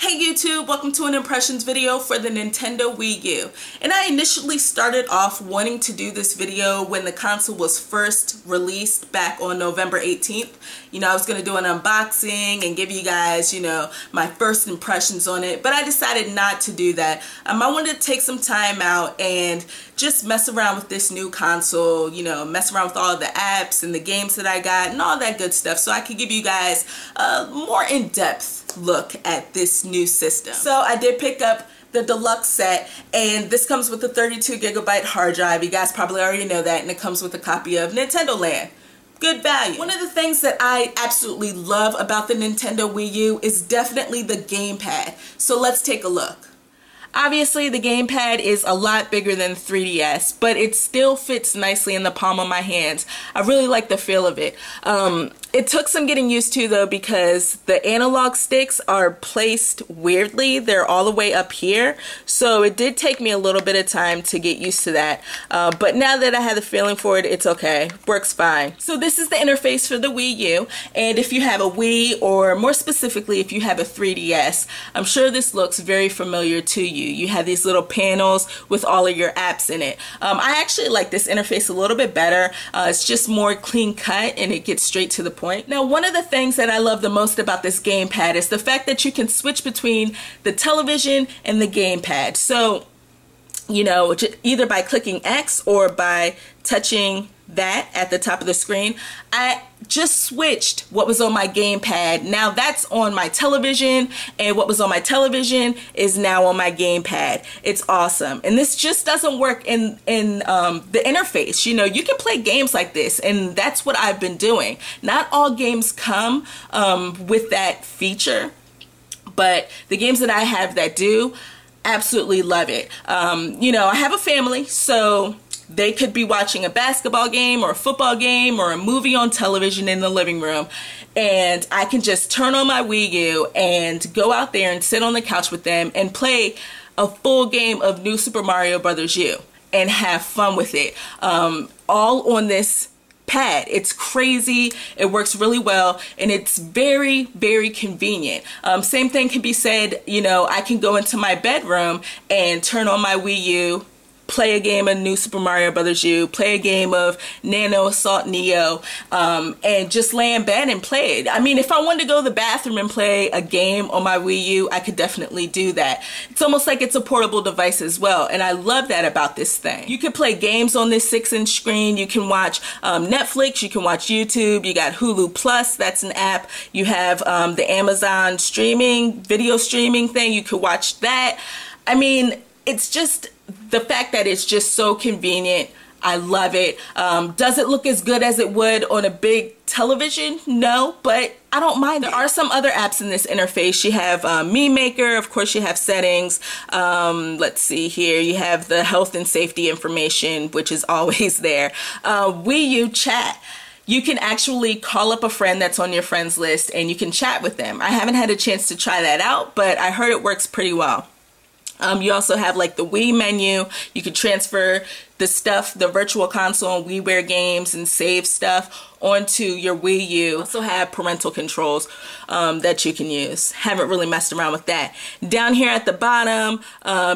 Hey YouTube, welcome to an impressions video for the Nintendo Wii U. And I initially started off wanting to do this video when the console was first released back on November 18th. I was going to do an unboxing and give you guys, my first impressions on it, but I decided not to do that. I wanted to take some time out and just mess around with this new console, mess around with all the apps and the games that I got and all that good stuff, so I could give you guys a more in-depth look at this new system. So I did pick up the deluxe set, and this comes with a 32GB hard drive. You guys probably already know that, and it comes with a copy of Nintendo Land. Good value. One of the things that I absolutely love about the Nintendo Wii U is definitely the gamepad. So let's take a look. Obviously the gamepad is a lot bigger than 3DS, but it still fits nicely in the palm of my hands. I really like the feel of it. It took some getting used to though, because the analog sticks are placed weirdly. They're all the way up here, so it did take me a little bit of time to get used to that. But now that I have the feeling for it, it's okay. Works fine. So this is the interface for the Wii U, and if you have a Wii, or more specifically if you have a 3DS, I'm sure this looks very familiar to you. You have these little panels with all of your apps in it. I actually like this interface a little bit better. It's just more clean cut and it gets straight to the point. Now, one of the things that I love the most about this gamepad is the fact that you can switch between the television and the gamepad. So, either by clicking X or by touching that at the top of the screen, I just switched what was on my gamepad. Now that's on my television, and what was on my television is now on my gamepad. It's awesome. And this just doesn't work in the interface. You can play games like this, and that's what I've been doing. Not all games come with that feature, but the games that I have that do, absolutely love it. I have a family, so they could be watching a basketball game or a football game or a movie on television in the living room, and I can just turn on my Wii U and go out there and sit on the couch with them and play a full game of New Super Mario Bros. U and have fun with it, all on this pad. It's crazy. It works really well, and it's very, very convenient. Same thing can be said, I can go into my bedroom and turn on my Wii U, play a game of New Super Mario Bros. U, play a game of Nano Assault Neo, and just lay in bed and play it. If I wanted to go to the bathroom and play a game on my Wii U, I could definitely do that. It's almost like it's a portable device as well, and I love that about this thing. You can play games on this 6-inch screen. You can watch Netflix, you can watch YouTube, you got Hulu Plus, that's an app. You have the Amazon video streaming thing, you could watch that. It's just the fact that it's just so convenient. I love it. Does it look as good as it would on a big television? No, but I don't mind it. There are some other apps in this interface. You have Meme Maker, of course you have settings. Let's see here, you have the health and safety information, which is always there. Wii U Chat. You can actually call up a friend that's on your friends list and you can chat with them. I haven't had a chance to try that out, but I heard it works pretty well. You also have like the Wii menu. You can transfer the stuff, the virtual console and WiiWare games, and save stuff onto your Wii U. You also have parental controls that you can use. Haven't really messed around with that. Down here at the bottom,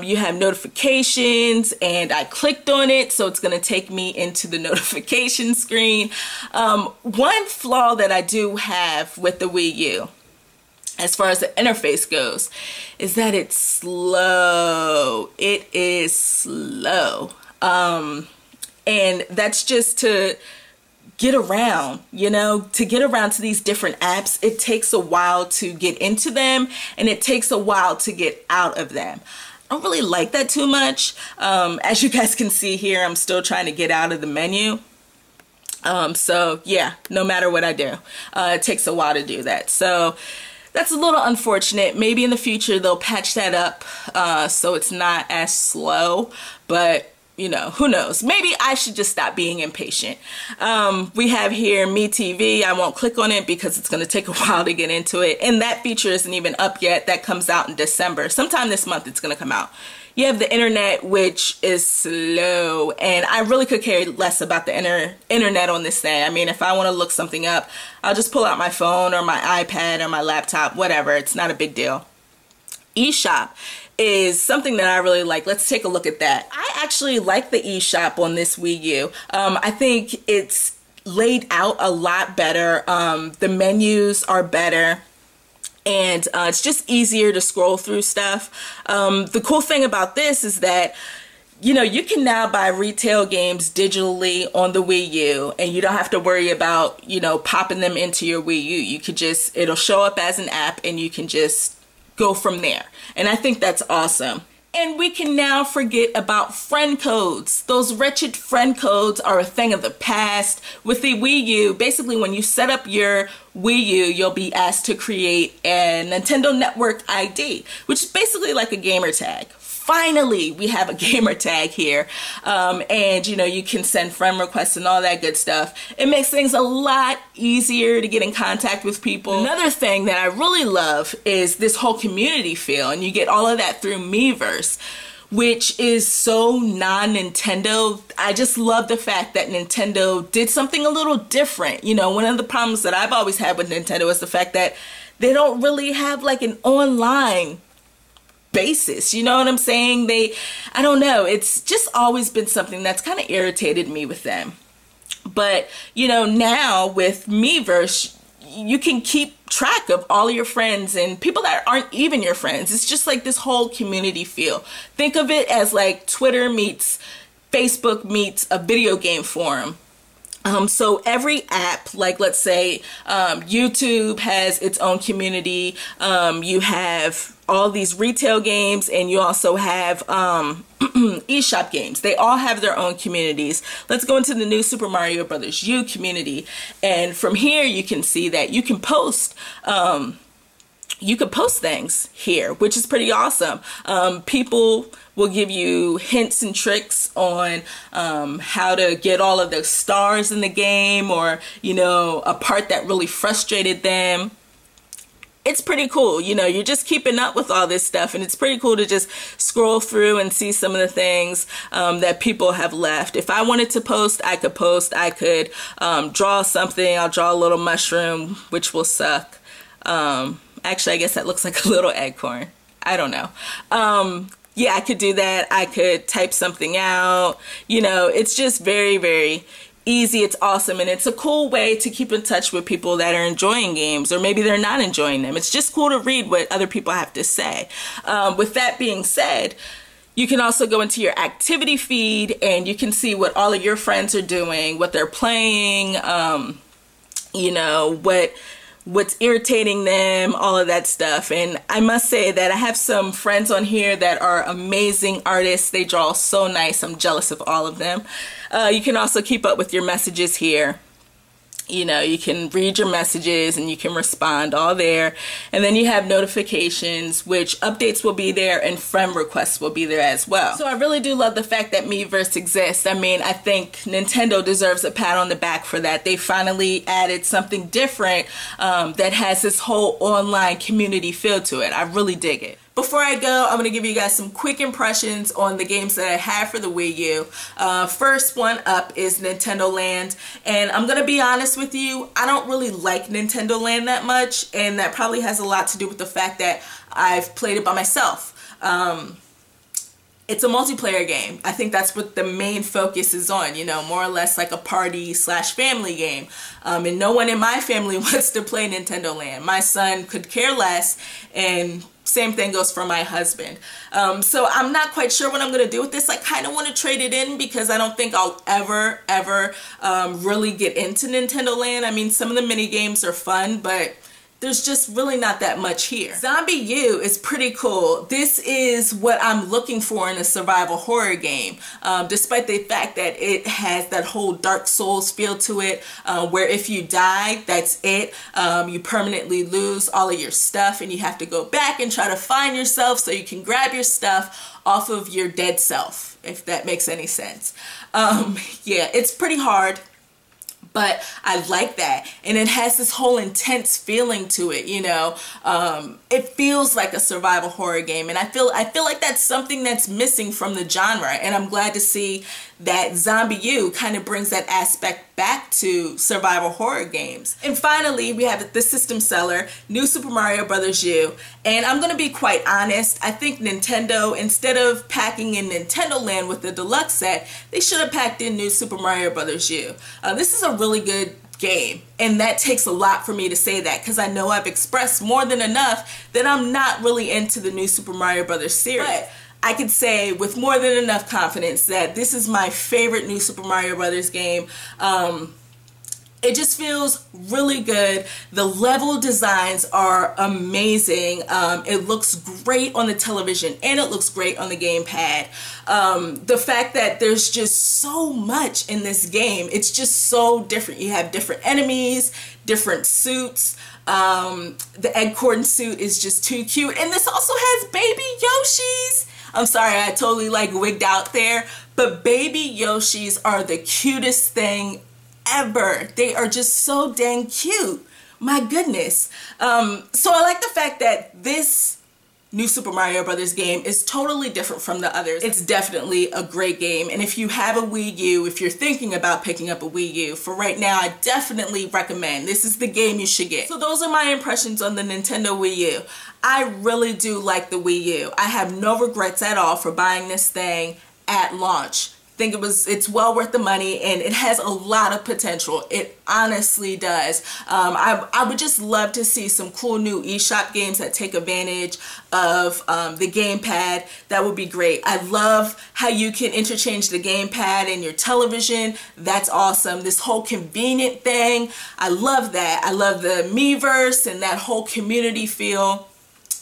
you have notifications, and I clicked on it, so it's going to take me into the notification screen. One flaw that I do have with the Wii U, as far as the interface goes, is that it's slow. It is slow. And that's just to get around, to get around to these different apps. It takes a while to get into them, and it takes a while to get out of them. I don't really like that too much. As you guys can see here, I'm still trying to get out of the menu. So yeah, no matter what I do, it takes a while to do that. So that's a little unfortunate. Maybe in the future they'll patch that up so it's not as slow, but who knows? Maybe I should just stop being impatient. We have here Me TV. I won't click on it because it's going to take a while to get into it, and that feature isn't even up yet. That comes out in December. Sometime this month it's going to come out. You have the internet, which is slow, and I really could care less about the internet on this thing. If I want to look something up, I'll just pull out my phone or my iPad or my laptop, whatever. It's not a big deal. eShop is something that I really like. Let's take a look at that. I actually like the eShop on this Wii U. I think it's laid out a lot better. The menus are better. And it's just easier to scroll through stuff. The cool thing about this is that, you know, you can now buy retail games digitally on the Wii U, and you don't have to worry about, you know, popping them into your Wii U. You could just, it'll show up as an app and you can just go from there. And I think that's awesome. And we can now forget about friend codes. Those wretched friend codes are a thing of the past. With the Wii U, basically when you set up your Wii U, you'll be asked to create a Nintendo Network ID, which is basically like a gamer tag. Finally, we have a gamer tag here. And you know, you can send friend requests and all that good stuff. It makes things a lot easier to get in contact with people. Another thing that I really love is this whole community feel, and you get all of that through Miiverse, which is so non-Nintendo. I just love the fact that Nintendo did something a little different. You know, one of the problems that I've always had with Nintendo is the fact that they don't really have like an online basis, you know what I'm saying? I don't know, it's just always been something that's kind of irritated me with them. But you know, now with Miiverse, you can keep track of all of your friends and people that aren't even your friends. It's just like this whole community feel. Think of it as like Twitter meets Facebook meets a video game forum. So every app, like let's say YouTube has its own community, you have all these retail games, and you also have eShop games. They all have their own communities. Let's go into the new Super Mario Bros. U community, and from here you can see that you can post things here, which is pretty awesome. People will give you hints and tricks on how to get all of the stars in the game, or you know, a part that really frustrated them. It's pretty cool. You know, you're just keeping up with all this stuff, and it's pretty cool to just scroll through and see some of the things that people have left. If I wanted to post, I could post. I could draw something. I'll draw a little mushroom, which will suck. Actually, I guess that looks like a little acorn. I don't know. Yeah, I could do that. I could type something out. You know, it's just very, very easy. It's awesome, and it's a cool way to keep in touch with people that are enjoying games, or maybe they're not enjoying them. It's just cool to read what other people have to say. With that being said, you can also go into your activity feed and you can see what all of your friends are doing, what they're playing, you know, what's irritating them, all of that stuff. And I must say that I have some friends on here that are amazing artists. They draw so nice. I'm jealous of all of them. You can also keep up with your messages here. You know, you can read your messages and you can respond all there. And then you have notifications, which updates will be there, and friend requests will be there as well. So I really do love the fact that Miiverse exists. I mean, I think Nintendo deserves a pat on the back for that. They finally added something different that has this whole online community feel to it. I really dig it. Before I go, I'm going to give you guys some quick impressions on the games that I have for the Wii U. First one up is Nintendo Land, and I'm going to be honest with you, I don't really like Nintendo Land that much, and that probably has a lot to do with the fact that I've played it by myself. It's a multiplayer game. I think that's what the main focus is on, you know, more or less like a party/family game. And no one in my family wants to play Nintendo Land. My son could care less, and same thing goes for my husband. So I'm not quite sure what I'm going to do with this. I kind of want to trade it in because I don't think I'll ever really get into Nintendo Land. I mean, some of the mini games are fun, but there's just really not that much here. ZombiU is pretty cool. This is what I'm looking for in a survival horror game, despite the fact that it has that whole Dark Souls feel to it, where if you die, that's it. You permanently lose all of your stuff, and you have to go back and try to find yourself so you can grab your stuff off of your dead self, if that makes any sense. Yeah, it's pretty hard, but I like that, and it has this whole intense feeling to it, you know. It feels like a survival horror game, and I feel like that's something that's missing from the genre, and I'm glad to see that ZombiU kind of brings that aspect back to survival horror games. And finally, we have the system seller, New Super Mario Bros. U. And I'm gonna be quite honest, I think Nintendo, instead of packing in Nintendo Land with the deluxe set, they should have packed in New Super Mario Bros. U. This is a really good game, and that takes a lot for me to say that, because I know I've expressed more than enough that I'm not really into the New Super Mario Bros. Series. But I could say with more than enough confidence that this is my favorite New Super Mario Bros. Game. It just feels really good. The level designs are amazing. It looks great on the television and it looks great on the gamepad. The fact that there's just so much in this game, it's just so different. You have different enemies, different suits. The Egg suit is just too cute. And this also has baby Yoshis. I'm sorry, I totally like wigged out there, but baby Yoshis are the cutest thing ever. They are just so dang cute. My goodness. So I like the fact that this New Super Mario Bros. Game is totally different from the others. It's definitely a great game, and if you have a Wii U, if you're thinking about picking up a Wii U, for right now, I definitely recommend. This is the game you should get. So those are my impressions on the Nintendo Wii U. I really do like the Wii U. I have no regrets at all for buying this thing at launch. I think it's well worth the money, and it has a lot of potential. It honestly does. I would just love to see some cool new eShop games that take advantage of the gamepad. That would be great. I love how you can interchange the gamepad and your television. That's awesome. This whole convenient thing, I love that. I love the Miiverse and that whole community feel.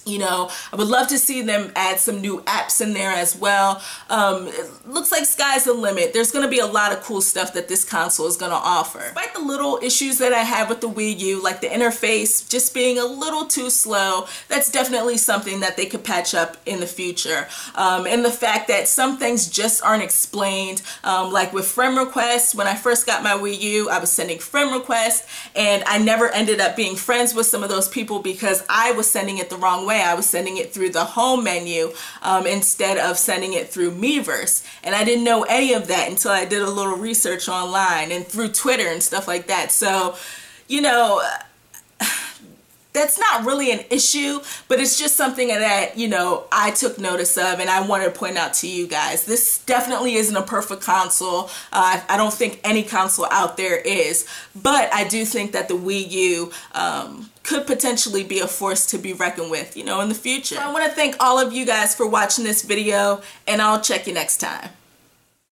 You know, I would love to see them add some new apps in there as well. It looks like sky's the limit. There's going to be a lot of cool stuff that this console is going to offer. Despite the little issues that I have with the Wii U, like the interface just being a little too slow, that's definitely something that they could patch up in the future. And the fact that some things just aren't explained, like with friend requests. When I first got my Wii U, I was sending friend requests, and I never ended up being friends with some of those people because I was sending it the wrong way. I was sending it through the home menu instead of sending it through Miiverse, and I didn't know any of that until I did a little research online and through Twitter and stuff like that. So, you know, that's not really an issue, but it's just something that, you know, I took notice of and I wanted to point out to you guys. This definitely isn't a perfect console. I don't think any console out there is, but I do think that the Wii U could potentially be a force to be reckoned with, you know, in the future. So I want to thank all of you guys for watching this video, and I'll check you next time.